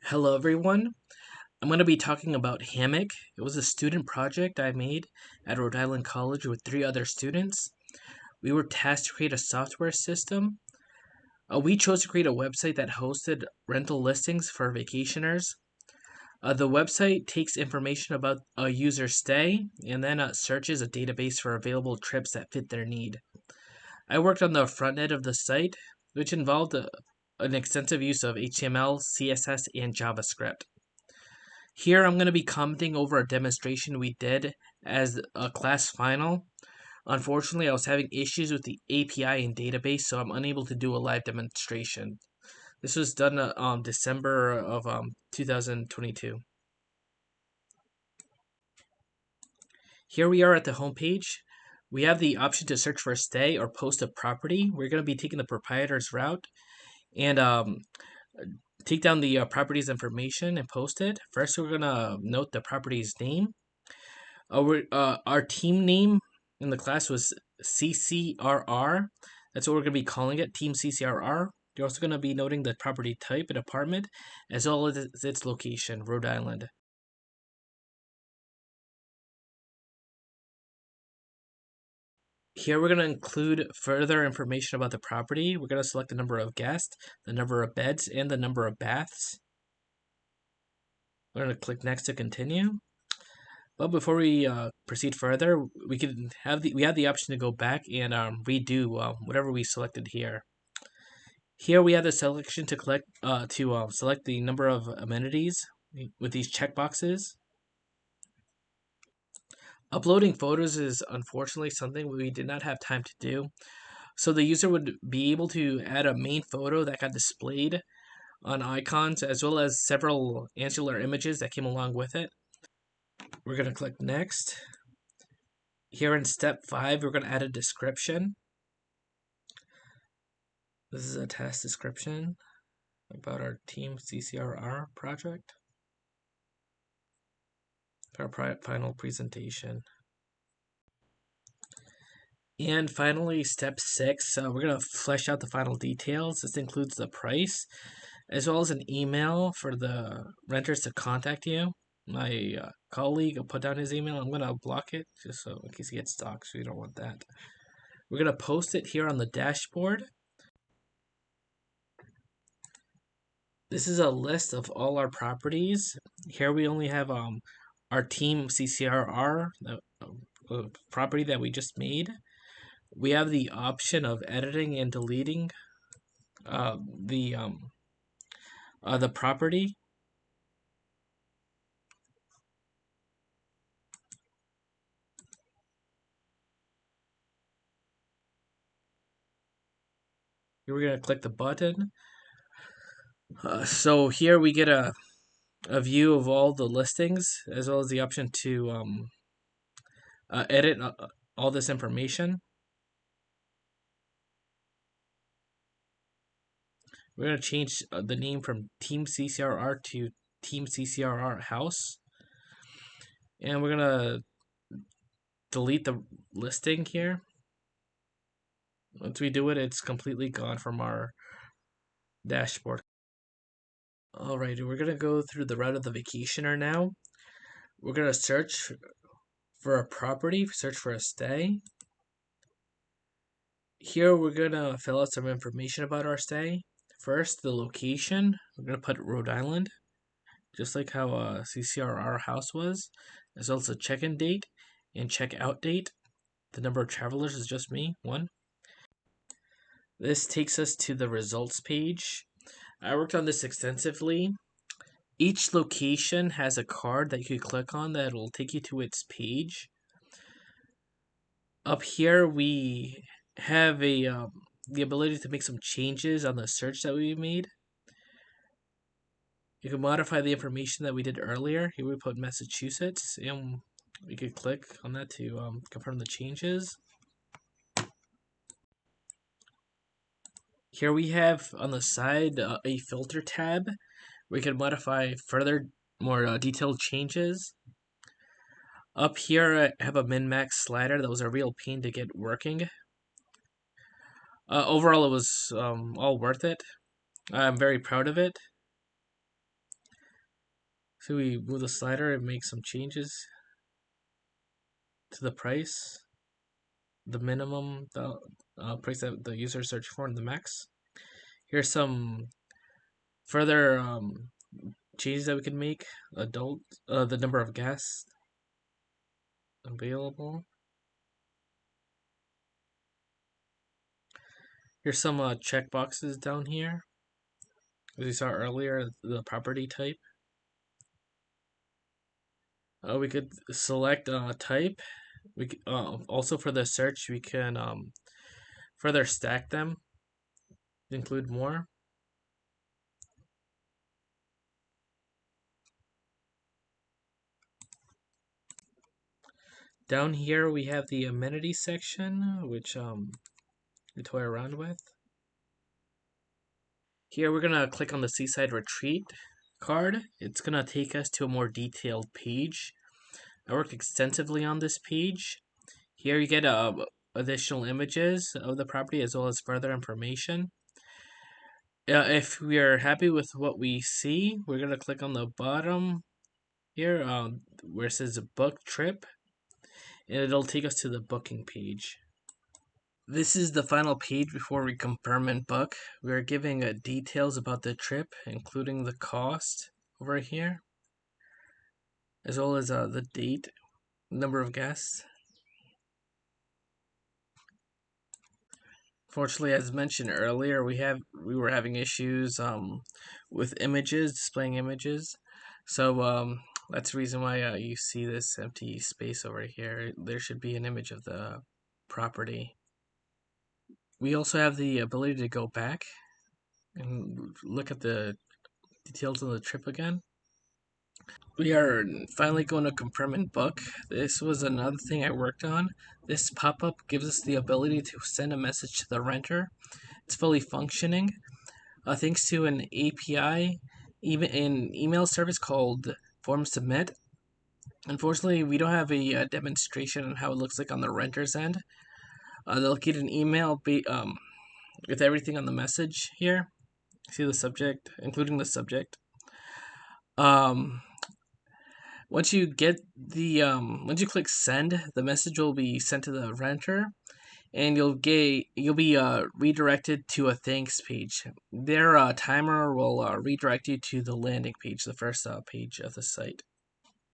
Hello, everyone. I'm going to be talking about Hammock. It was a student project I made at Rhode Island College with three other students. We were tasked to create a software system. We chose to create a website that hosted rental listings for vacationers. The website takes information about a user's stay and then searches a database for available trips that fit their need. I worked on the front end of the site, which involved an extensive use of HTML, CSS, and JavaScript. Here I'm going to be commenting over a demonstration we did as a class final. Unfortunately, I was having issues with the API and database, so I'm unable to do a live demonstration. This was done December of 2022. Here we are at the homepage. We have the option to search for a stay or post a property. We're going to be taking the proprietor's route and take down the property's information and post it. First, we're going to note the property's name. Our team name in the class was CCRR. That's what we're going to be calling it, Team CCRR. You're also going to be noting the property type, an apartment, as well as its location, Rhode Island. Here we're going to include further information about the property. We're going to select the number of guests, the number of beds, and the number of baths. We're going to click next to continue. But before we proceed further, we have the option to go back and redo whatever we selected here. Here we have the selection to select the number of amenities with these checkboxes. Uploading photos is unfortunately something we did not have time to do. So the user would be able to add a main photo that got displayed on icons as well as several ancillary images that came along with it. We're going to click next. Here in step 5, we're going to add a description. This is a task description about our Team CCRR project. Our final presentation. And finally, step 6, we're going to flesh out the final details. This includes the price, as well as an email for the renters to contact you. My colleague will put down his email. I'm going to block it just so in case he gets stalked, so you don't want that. We're going to post it here on the dashboard. This is a list of all our properties. Here we only have our Team CCRR, the property that we just made. We have the option of editing and deleting the property. Here we're going to click the button. So here we get a view of all the listings, as well as the option to edit all this information. We're going to change the name from Team CCRR to Team CCRR House. And we're going to delete the listing here. Once we do it, it's completely gone from our dashboard. Alright, we're going to go through the route of the vacationer now. We're going to search for a property, search for a stay. Here we're going to fill out some information about our stay. First, the location. We're going to put Rhode Island, just like how CCRR house was, as well as the check-in date and check-out date. The number of travelers is just me, 1. This takes us to the results page. I worked on this extensively. Each location has a card that you can click on that will take you to its page. Up here we have the ability to make some changes on the search that we made. You can modify the information that we did earlier. Here we put Massachusetts, and we could click on that to confirm the changes. Here we have on the side a filter tab. We can modify further, more detailed changes. Up here, I have a min-max slider that was a real pain to get working. Overall, it was all worth it. I'm very proud of it. So we move the slider and make some changes to the price, the minimum, the price that the user is searching for, and the max. Here's some further changes that we can make. Adult, the number of guests available. Here's some check boxes down here. As we saw earlier, the property type. We could select type. We also for the search we can further stack them, include more. Down here we have the amenities section, which we toy around with. Here we're gonna click on the Seaside Retreat card. It's gonna take us to a more detailed page. I worked extensively on this page. Here you get additional images of the property as well as further information. If we are happy with what we see, we're gonna click on the bottom here where it says book trip, and it'll take us to the booking page. This is the final page before we confirm and book. We are giving details about the trip, including the cost over here, as well as the date, number of guests. Fortunately, as mentioned earlier, we were having issues with images, displaying images. So that's the reason why you see this empty space over here. There should be an image of the property. We also have the ability to go back and look at the details of the trip again. We are finally going to confirm and book. This was another thing I worked on. This pop-up gives us the ability to send a message to the renter. It's fully functioning. Thanks to an API, even an email service called Form Submit. Unfortunately, we don't have a demonstration on how it looks like on the renter's end. They'll get an email with everything on the message here. See the subject, including the subject. Once you get the once you click send, the message will be sent to the renter, and you'll be redirected to a thanks page. Their timer will redirect you to the landing page, the first page of the site.